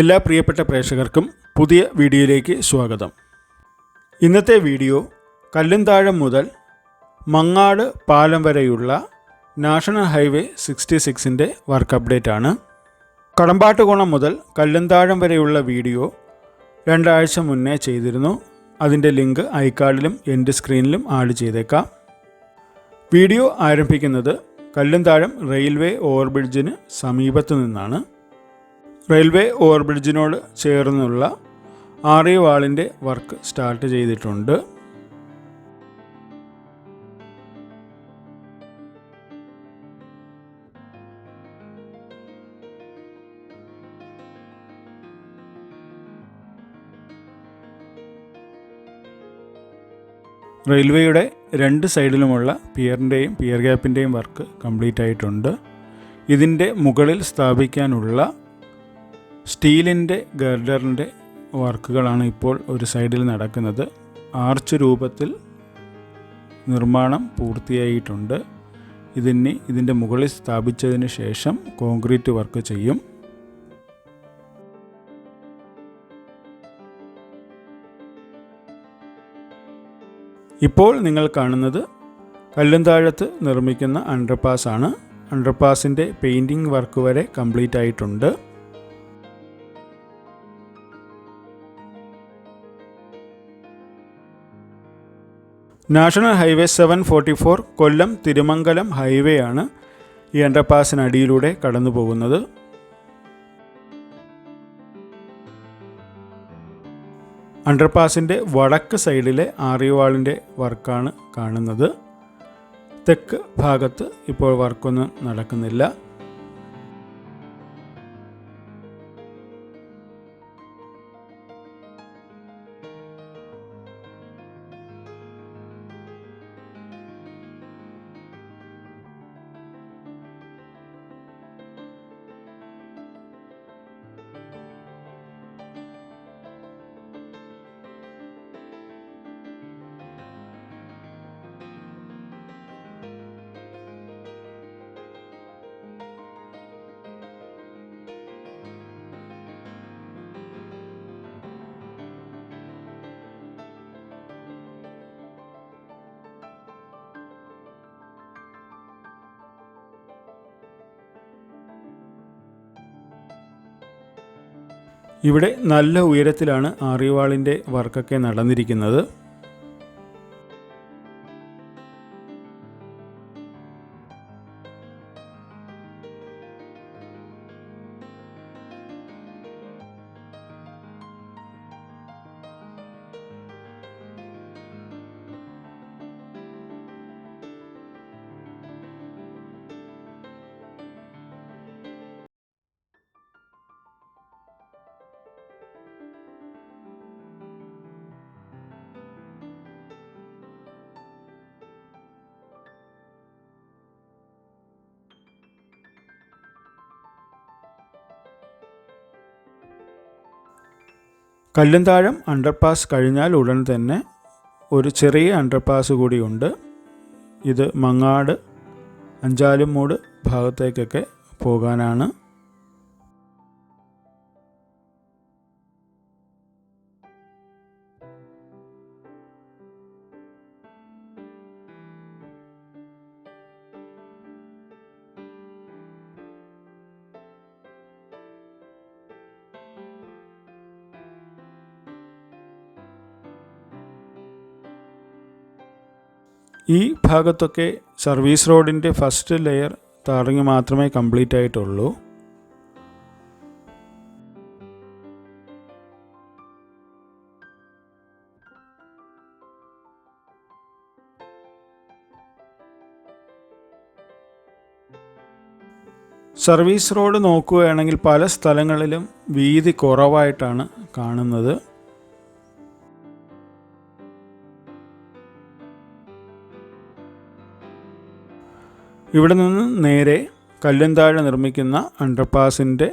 എല്ലാ പ്രിയപ്പെട്ട പ്രേക്ഷകർക്കും പുതിയ വീഡിയോയിലേക്ക് സ്വാഗതം. ഇന്നത്തെ വീഡിയോ കല്ലുംതാഴം മുതൽ മങ്ങാട് പാലം വരെയുള്ള നാഷണൽ ഹൈവേ 66ൻ്റെ വർക്ക് അപ്ഡേറ്റ് ആണ്. കടമ്പാട്ടുകോണം മുതൽ കല്ലുംതാഴം വരെയുള്ള വീഡിയോ 2 ആഴ്ച മുന്നേ ചെയ്തിരുന്നു. അതിൻ്റെ ലിങ്ക് ഐക്കാർഡിലും എൻഡ് സ്ക്രീനിലും ആഡ് ചെയ്തേക്കാം. വീഡിയോ ആരംഭിക്കുന്നത് കല്ലുംതാഴം റെയിൽവേ ഓവർബ്രിഡ്ജിന് സമീപത്തു നിന്നാണ്. റെയിൽവേ ഓവർബ്രിഡ്ജിനോട് ചേർന്നുള്ള ആർഇ വാളിൻ്റെ വർക്ക് സ്റ്റാർട്ട് ചെയ്തിട്ടുണ്ട്. റെയിൽവേയുടെ 2 സൈഡിലുമുള്ള പിയറിൻ്റെയും പിയർ ഗ്യാപ്പിൻ്റെയും വർക്ക് കംപ്ലീറ്റ് ആയിട്ടുണ്ട്. ഇതിൻ്റെ മുകളിൽ സ്ഥാപിക്കാനുള്ള സ്റ്റീലിൻ്റെ ഗർഡറിൻ്റെ വർക്കുകളാണ് ഇപ്പോൾ ഒരു സൈഡിൽ നടക്കുന്നത്. ആർച്ച് രൂപത്തിൽ നിർമ്മാണം പൂർത്തിയായിട്ടുണ്ട്. ഇതിൻ്റെ മുകളിൽ സ്ഥാപിച്ചതിന് ശേഷം കോൺക്രീറ്റ് വർക്ക് ചെയ്യും. ഇപ്പോൾ നിങ്ങൾ കാണുന്നത് കല്ലുംതാഴത്ത് നിർമ്മിക്കുന്ന അണ്ടർപാസ് ആണ്. അണ്ടർപാസിൻ്റെ പെയിൻറ്റിംഗ് വർക്ക് വരെ കംപ്ലീറ്റ് ആയിട്ടുണ്ട്. National highway 744 Kollam Thirumangalam highway ആണ് ഈ അണ്ടർപാസിനടിയിലൂടെ കടന്നു പോകുന്നത്. അണ്ടർപാസിൻ്റെ വടക്ക് സൈഡിലെ ആർഇ വാളിൻ്റെ വർക്കാണ് കാണുന്നത്. തെക്ക് ഭാഗത്ത് ഇപ്പോൾ വർക്കൊന്നും നടക്കുന്നില്ല. ഇവിടെ നല്ല ഉയരത്തിലാണ് ആർഇ വാളിൻ്റെ വർക്കൊക്കെ നടന്നിരിക്കുന്നത്. കല്ലുംതാഴം അണ്ടർപാസ് കഴിഞ്ഞാൽ ഉടൻ തന്നെ ഒരു ചെറിയ അണ്ടർപാസ് കൂടിയുണ്ട്. ഇത് മങ്ങാട് അഞ്ചാലുംമൂട് ഭാഗത്തേക്കൊക്കെ പോകാനാണ്. ഈ ഭാഗത്തൊക്കെ സർവീസ് റോഡിൻ്റെ ഫസ്റ്റ് ലെയർ ടാറിങ് മാത്രമേ കംപ്ലീറ്റ് ആയിട്ടുള്ളൂ. സർവീസ് റോഡ് നോക്കുകയാണെങ്കിൽ പല സ്ഥലങ്ങളിലും വീതി കുറവായിട്ടാണ് കാണുന്നത്. ഇവിടെ നിന്ന് നേരെ കല്ലുംതാഴം നിർമ്മിക്കുന്ന അണ്ടർപാസിൻ്റെ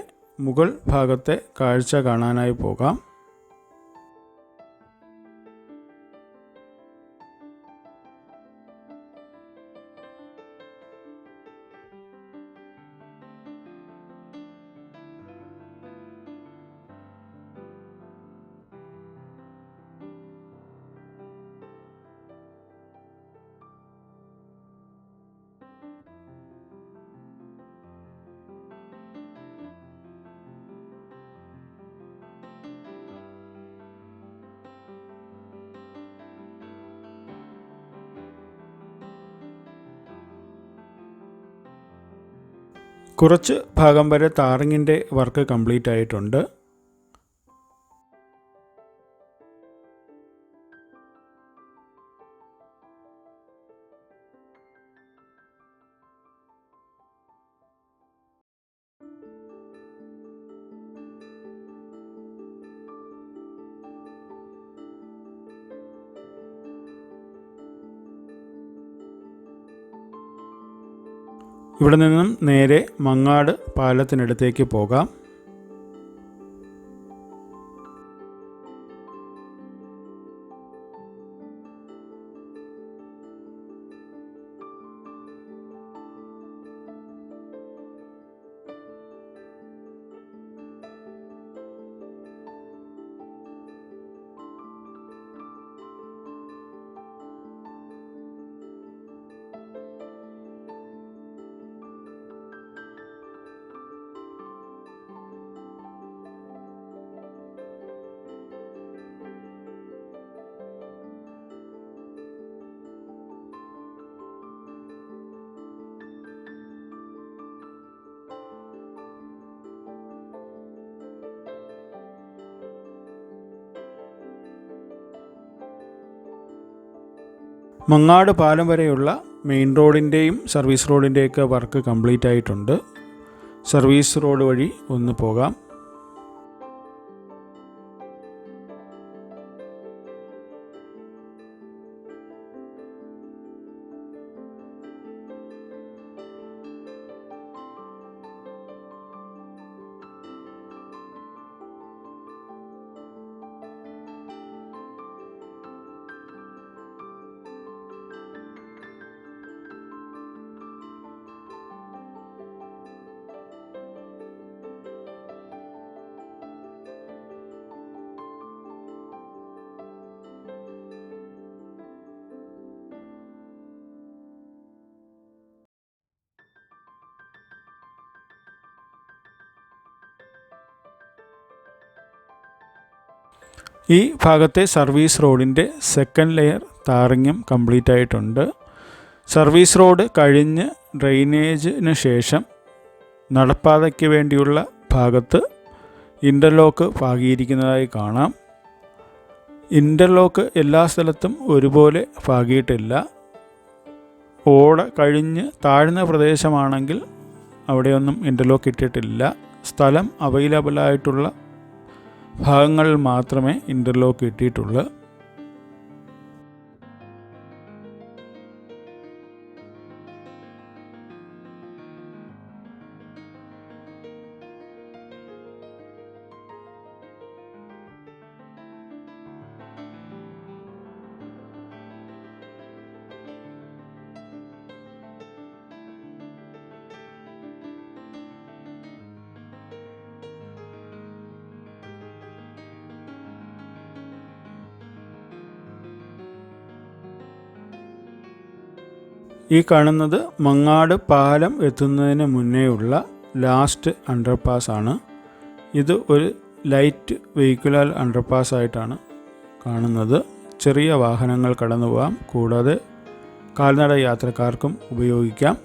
മുകൾ ഭാഗത്തെ കാഴ്ച കാണാനായി പോകാം. കുറച്ച് ഭാഗം വരെ ടാറിങ്ങിൻ്റെ വർക്ക് കംപ്ലീറ്റ് ആയിട്ടുണ്ട്. ഇവിടെ നിന്നും നേരെ മങ്ങാട് പാലത്തിനടുത്തേക്ക് പോകാം. മങ്ങാട് പാലം വരെയുള്ള മെയിൻ റോഡിൻ്റെയും സർവീസ് റോഡിൻ്റെയൊക്കെ വർക്ക് കംപ്ലീറ്റ് ആയിട്ടുണ്ട്. സർവീസ് റോഡ് വഴി ഒന്ന് പോകാം. ഈ ഭാഗത്തെ സർവീസ് റോഡിൻ്റെ സെക്കൻഡ് ലെയർ ടാറിങ്ങും കംപ്ലീറ്റ് ആയിട്ടുണ്ട്. സർവീസ് റോഡ് കഴിഞ്ഞ് ഡ്രെയിനേജിന് ശേഷം നടപ്പാതയ്ക്ക് വേണ്ടിയുള്ള ഭാഗത്ത് ഇൻ്റർലോക്ക് പാകിയിരിക്കുന്നതായി കാണാം. ഇൻ്റർലോക്ക് എല്ലാ സ്ഥലത്തും ഒരുപോലെ പാകിയിട്ടില്ല. ഓട കഴിഞ്ഞ് താഴ്ന്ന പ്രദേശമാണെങ്കിൽ അവിടെയൊന്നും ഇൻ്റർലോക്ക് ഇട്ടിട്ടില്ല. സ്ഥലം അവൈലബിളായിട്ടുള്ള ഭാഗങ്ങളിൽ മാത്രമേ ഇൻ്റർലോക്ക് ഇട്ടിട്ടുള്ളൂ. ഈ കാണുന്നത് മങ്ങാട് പാലം എത്തുന്നതിന് മുന്നേയുള്ള ലാസ്റ്റ് അണ്ടർപാസ് ആണ്. ഇത് ഒരു ലൈറ്റ് വെഹിക്കുലർ അണ്ടർപാസ് ആയിട്ടാണ് കാണുന്നത്. ചെറിയ വാഹനങ്ങൾ കടന്നു പോകാം, കൂടാതെ കാൽനട യാത്രക്കാർക്കും ഉപയോഗിക്കാം.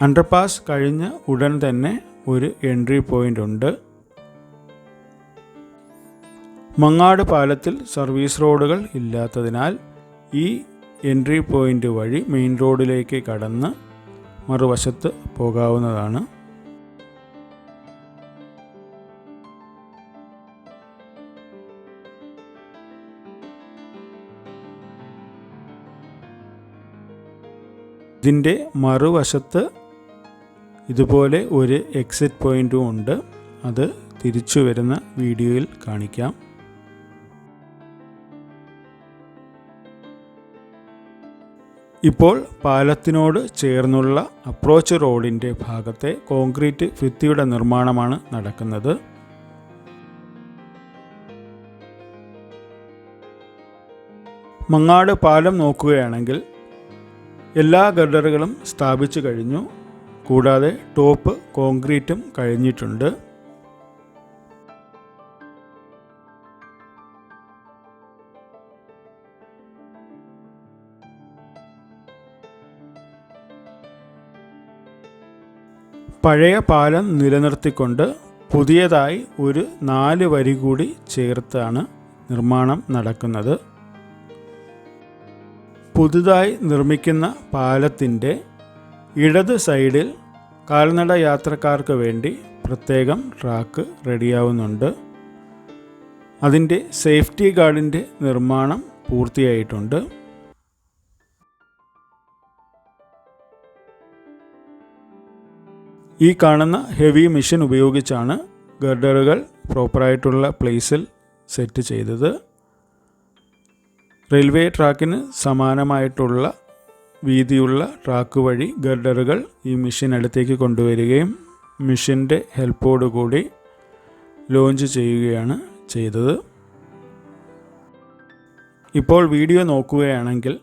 അണ്ടർപാസ് കഴിഞ്ഞ് ഉടൻ തന്നെ ഒരു എൻട്രി പോയിൻ്റ് ഉണ്ട്. മങ്ങാട് പാലത്തിൽ സർവീസ് റോഡുകൾ ഇല്ലാത്തതിനാൽ ഈ എൻട്രി പോയിൻ്റ് വഴി മെയിൻ റോഡിലേക്ക് കടന്ന് മറുവശത്ത് പോകാവുന്നതാണ്. ഇതിൻ്റെ മറുവശത്ത് ഇതുപോലെ ഒരു എക്സിറ്റ് പോയിൻറ്റും ഉണ്ട്. അത് തിരിച്ചു വരുന്ന വീഡിയോയിൽ കാണിക്കാം. ഇപ്പോൾ പാലത്തിനോട് ചേർന്നുള്ള അപ്രോച്ച് റോഡിൻ്റെ ഭാഗത്തെ കോൺക്രീറ്റ് ഭിത്തിയുടെ നിർമ്മാണമാണ് നടക്കുന്നത്. മങ്ങാട് പാലം നോക്കുകയാണെങ്കിൽ എല്ലാ ഗർഡറുകളും സ്ഥാപിച്ചു കഴിഞ്ഞു. കൂടാതെ ടോപ്പ് കോൺക്രീറ്റും കഴിഞ്ഞിട്ടുണ്ട്. പഴയ പാലം നിലനിർത്തിക്കൊണ്ട് പുതിയതായി ഒരു 4 വരി കൂടി ചേർത്താണ് നിർമ്മാണം നടക്കുന്നത്. പുതുതായി നിർമ്മിക്കുന്ന പാലത്തിൻ്റെ ഇടത് സൈഡിൽ കാൽനട യാത്രക്കാർക്ക് വേണ്ടി പ്രത്യേകം ട്രാക്ക് റെഡിയാവുന്നുണ്ട്. അതിൻ്റെ സേഫ്റ്റി ഗാർഡിൻ്റെ നിർമ്മാണം പൂർത്തിയായിട്ടുണ്ട്. ഈ കാണുന്ന ഹെവി മെഷീൻ ഉപയോഗിച്ചാണ് ഗർഡറുകൾ പ്രോപ്പറായിട്ടുള്ള പ്ലേസിൽ സെറ്റ് ചെയ്തത്. റെയിൽവേ ട്രാക്കിന് സമാനമായിട്ടുള്ള വീതിയുള്ള ട്രാക്ക് വഴി ഗർഡറുകൾ ഈ മെഷീൻ അടുത്തേക്ക് കൊണ്ടുവരികയും മെഷീൻ്റെ ഹെൽപ്പോടുകൂടി ലോഞ്ച് ചെയ്യുകയാണ് ചെയ്തത്. ഇപ്പോൾ വീഡിയോ നോക്കുകയാണെങ്കിൽ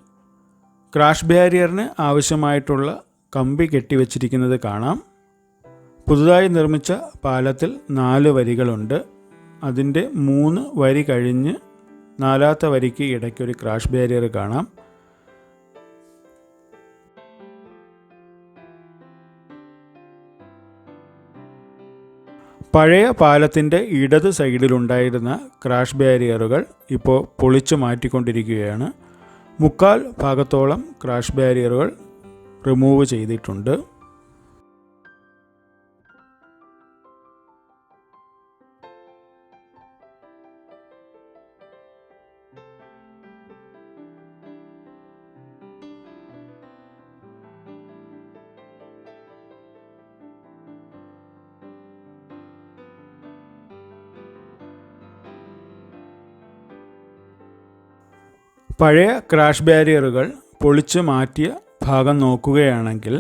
ക്രാഷ് ബാരിയറിന് ആവശ്യമായിട്ടുള്ള കമ്പി കെട്ടിവെച്ചിരിക്കുന്നത് കാണാം. പുതുതായി നിർമ്മിച്ച പാലത്തിൽ 4 വരികളുണ്ട്. അതിൻ്റെ 3 വരി കഴിഞ്ഞ് 4ാമത്തെ വരിക്ക് ഇടയ്ക്കൊരു ക്രാഷ് ബാരിയർ കാണാം. പഴയ പാലത്തിൻ്റെ ഇടത് സൈഡിലുണ്ടായിരുന്ന ക്രാഷ് ബാരിയറുകൾ ഇപ്പോൾ പൊളിച്ചു മാറ്റിക്കൊണ്ടിരിക്കുകയാണ്. 3/4 ഭാഗത്തോളം ക്രാഷ് ബാരിയറുകൾ റിമൂവ് ചെയ്തിട്ടുണ്ട്. പഴയ ക്രാഷ് ബാരിയറുകൾ പൊളിച്ചു മാറ്റിയ ഭാഗം നോക്കുകയാണെങ്കിൽ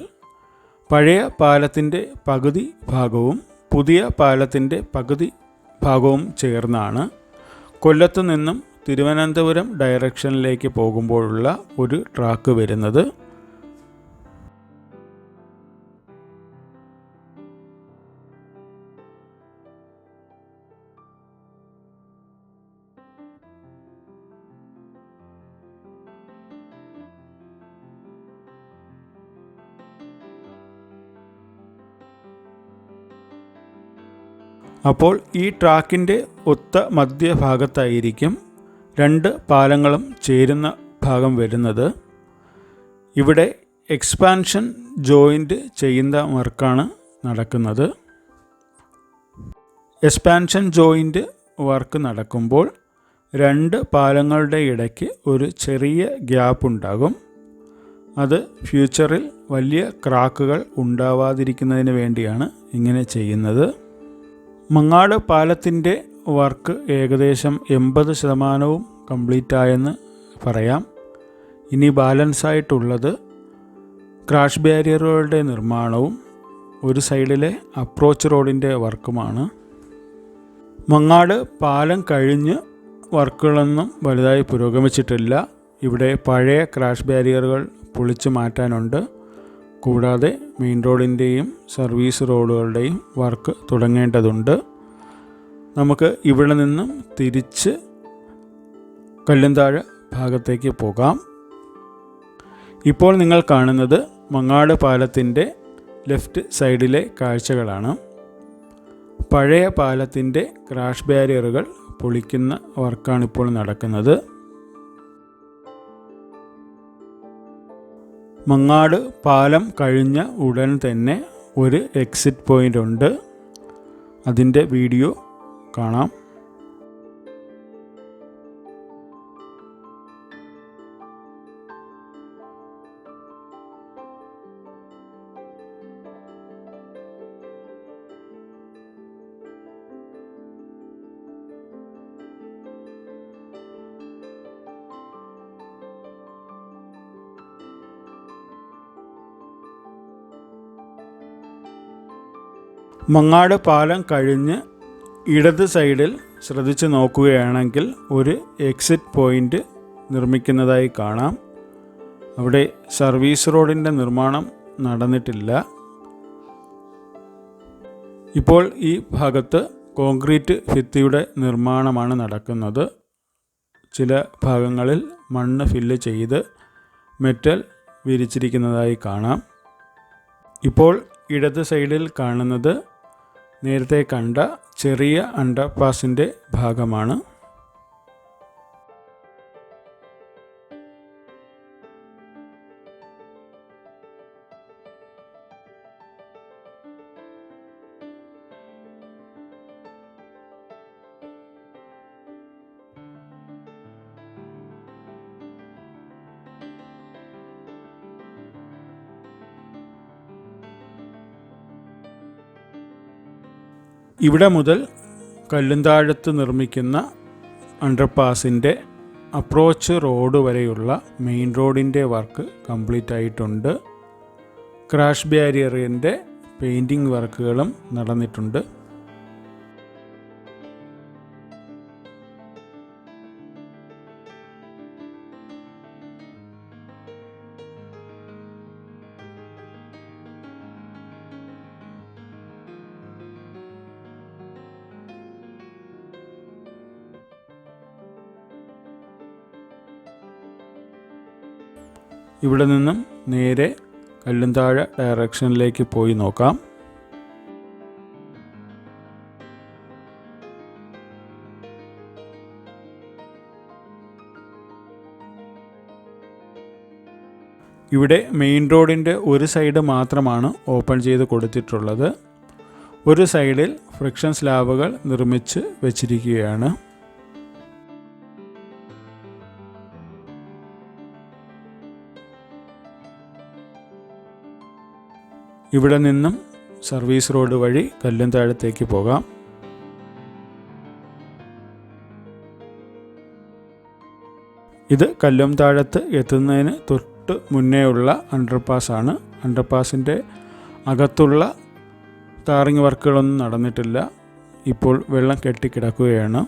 പഴയ പാലത്തിൻ്റെ പകുതി ഭാഗവും പുതിയ പാലത്തിൻ്റെ പകുതി ഭാഗവും ചേർന്നാണ് കൊല്ലത്തു നിന്നും തിരുവനന്തപുരം ഡയറക്ഷനിലേക്ക് പോകുമ്പോഴുള്ള ഒരു ട്രാക്ക് വരുന്നത്. അപ്പോൾ ഈ ട്രാക്കിൻ്റെ ഒത്ത മധ്യഭാഗത്തായിരിക്കും 2 പാലങ്ങളും ചേരുന്ന ഭാഗം വരുന്നത്. ഇവിടെ എക്സ്പാൻഷൻ ജോയിൻ്റ് ചെയ്യുന്ന വർക്കാണ് നടക്കുന്നത്. എക്സ്പാൻഷൻ ജോയിൻ്റ് വർക്ക് നടക്കുമ്പോൾ 2 പാലങ്ങളുടെ ഇടയ്ക്ക് ഒരു ചെറിയ ഗ്യാപ്പ് ഉണ്ടാകും. അത് ഫ്യൂച്ചറിൽ വലിയ ക്രാക്കുകൾ ഉണ്ടാവാതിരിക്കുന്നതിന് വേണ്ടിയാണ് ഇങ്ങനെ ചെയ്യുന്നത്. മങ്ങാട് പാലത്തിൻ്റെ വർക്ക് ഏകദേശം 80% കംപ്ലീറ്റ് ആയെന്ന് പറയാം. ഇനി ബാലൻസായിട്ടുള്ളത് ക്രാഷ് ബാരിയറുകളുടെ നിർമ്മാണവും ഒരു സൈഡിലെ അപ്രോച്ച് റോഡിൻ്റെ വർക്കുമാണ്. മങ്ങാട് പാലം കഴിഞ്ഞ് വർക്കുകളൊന്നും വലുതായി പുരോഗമിച്ചിട്ടില്ല. ഇവിടെ പഴയ ക്രാഷ് ബാരിയറുകൾ പൊളിച്ചു മാറ്റാനുണ്ട്. കൂടാതെ മെയിൻ റോഡിൻ്റെയും സർവീസ് റോഡുകളുടെയും വർക്ക് തുടങ്ങേണ്ടതുണ്ട്. നമുക്ക് ഇവിടെ നിന്നും തിരിച്ച് കല്ലുംതാഴ് ഭാഗത്തേക്ക് പോകാം. ഇപ്പോൾ നിങ്ങൾ കാണുന്നത് മങ്ങാട് പാലത്തിൻ്റെ ലെഫ്റ്റ് സൈഡിലെ കാഴ്ചകളാണ്. പഴയ പാലത്തിൻ്റെ ക്രാഷ് ബാരിയറുകൾ പൊളിക്കുന്ന വർക്കാണിപ്പോൾ നടക്കുന്നത്. മങ്ങാട് പാലം കഴിഞ്ഞ ഉടൻ തന്നെ ഒരു എക്സിറ്റ് പോയിൻ്റ് ഉണ്ട്. അതിൻ്റെ വീഡിയോ കാണാം. മങ്ങാട് പാലം കഴിഞ്ഞ് ഇടത് സൈഡിൽ ശ്രദ്ധിച്ച് നോക്കുകയാണെങ്കിൽ ഒരു എക്സിറ്റ് പോയിൻ്റ് നിർമ്മിക്കുന്നതായി കാണാം. അവിടെ സർവീസ് റോഡിൻ്റെ നിർമ്മാണം നടന്നിട്ടില്ല. ഇപ്പോൾ ഈ ഭാഗത്ത് കോൺക്രീറ്റ് ഭിത്തിയുടെ നിർമ്മാണമാണ് നടക്കുന്നത്. ചില ഭാഗങ്ങളിൽ മണ്ണ് ഫില്ല് ചെയ്ത് മെറ്റൽ വിരിച്ചിരിക്കുന്നതായി കാണാം. ഇപ്പോൾ ഇടത് സൈഡിൽ കാണുന്നത് നേരത്തെ കണ്ട ചെറിയ അണ്ടർപാസിൻ്റെ ഭാഗമാണ്. ഇവിടെ മുതൽ കല്ലുംതാഴത്ത് നിർമ്മിക്കുന്ന അണ്ടർപാസിൻ്റെ അപ്രോച്ച് റോഡ് വരെയുള്ള മെയിൻ റോഡിൻ്റെ വർക്ക് കംപ്ലീറ്റ് ആയിട്ടുണ്ട്. ക്രാഷ് ബാരിയറിൻ്റെ പെയിൻറ്റിംഗ് വർക്കുകളും നടന്നിട്ടുണ്ട്. ഇവിടെ നിന്നും നേരെ കല്ലുംതാഴ ഡയറക്ഷനിലേക്ക് പോയി നോക്കാം. ഇവിടെ മെയിൻ റോഡിൻ്റെ ഒരു സൈഡ് മാത്രമാണ് ഓപ്പൺ ചെയ്ത് കൊടുത്തിട്ടുള്ളത്. ഒരു സൈഡിൽ ഫ്രിക്ഷൻ സ്ലാബുകൾ നിർമ്മിച്ച് വച്ചിരിക്കുകയാണ്. ഇവിടെ നിന്നും സർവീസ് റോഡ് വഴി കല്ലുംതാഴത്തേക്ക് പോകാം. ഇത് കല്ലുംതാഴത്ത് എത്തുന്നതിന് തൊട്ട് മുന്നേ ഉള്ള അണ്ടർപാസാണ്. അണ്ടർപാസിൻ്റെ അകത്തുള്ള ടാറിങ് വർക്കുകളൊന്നും നടന്നിട്ടില്ല. ഇപ്പോൾ വെള്ളം കെട്ടിക്കിടക്കുകയാണ്.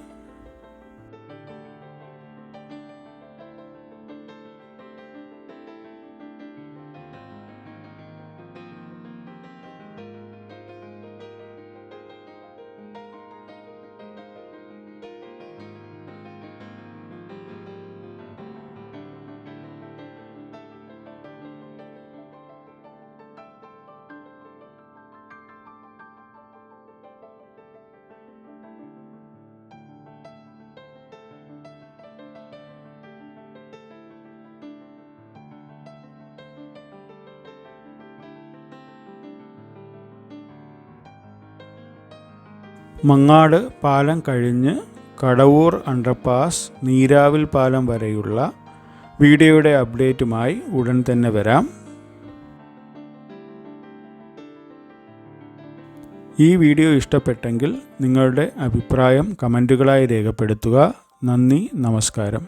മങ്ങാട് പാലം കഴിഞ്ഞ് കടവൂർ അണ്ടർപാസ്, നീരാവിൽ പാലം വരെയുള്ള വീഡിയോയുടെ അപ്ഡേറ്റുമായി ഉടൻ തന്നെ വരാം. ഈ വീഡിയോ ഇഷ്ടപ്പെട്ടെങ്കിൽ നിങ്ങളുടെ അഭിപ്രായം കമൻറ്റുകളായി രേഖപ്പെടുത്തുക. നന്ദി, നമസ്കാരം.